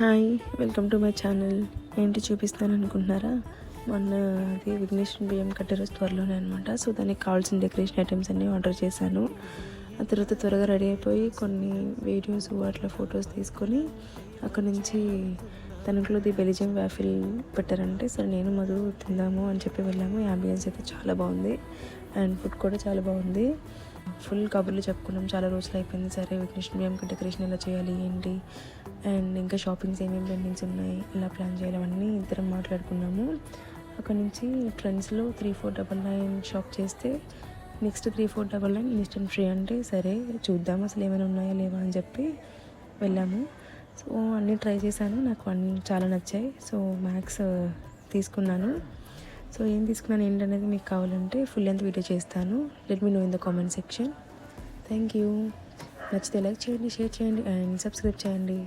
Hi, welcome to my channel. ఏంటి చూపిస్తాను అనుకుంటున్నారా? మొన్న అది విఘ్నేశ్వర బియ్యం కట్టే త్వరలోనే అనమాట. సో దానికి కావాల్సిన డెకరేషన్ ఐటమ్స్ అన్నీ ఆర్డర్ చేశాను. ఆ తర్వాత త్వరగా రెడీ అయిపోయి కొన్ని వీడియోస్ అట్లా ఫొటోస్ తీసుకొని అక్కడ నుంచి తణుకులోది బెలిజియం వ్యాఫిల్ పెట్టారంటే సరే నేను మధు తిందాము అని చెప్పి వెళ్ళాము. ఈ అంబియన్స్ అయితే చాలా బాగుంది అండ్ ఫుడ్ కూడా చాలా బాగుంది. ఫుల్ కబుర్లు చెప్పుకున్నాం, చాలా రోజులు అయిపోయింది. సరే విఘ్నేశ్వర బియ్యంకి డెకరేషన్ ఎలా చేయాలి ఏంటి అండ్ ఇంకా షాపింగ్స్ ఏమేమి పెండింగ్స్ ఉన్నాయి, ఎలా ప్లాన్ చేయాలి అవన్నీ ఇద్దరం మాట్లాడుకున్నాము. అక్కడ నుంచి ట్రెండ్స్లో 3499 షాప్ చేస్తే నెక్స్ట్ 3499 ఇన్స్టెంట్ ఫ్రీ అంటే సరే చూద్దాం అసలు ఏమైనా ఉన్నాయా లేవా అని చెప్పి వెళ్ళాము. సో అన్నీ ట్రై చేశాను, నాకు అన్నీ చాలా నచ్చాయి. సో మ్యాక్స్ తీసుకున్నాను. సో ఏం తీసుకున్నాను ఏంటనేది మీకు కావాలంటే ఫుల్ లెంత్ వీడియో చేస్తాను. Let me know in the comment section. Thank you. నచ్చితే లైక్ చేయండి, షేర్ చేయండి అండ్ సబ్స్క్రైబ్ చేయండి.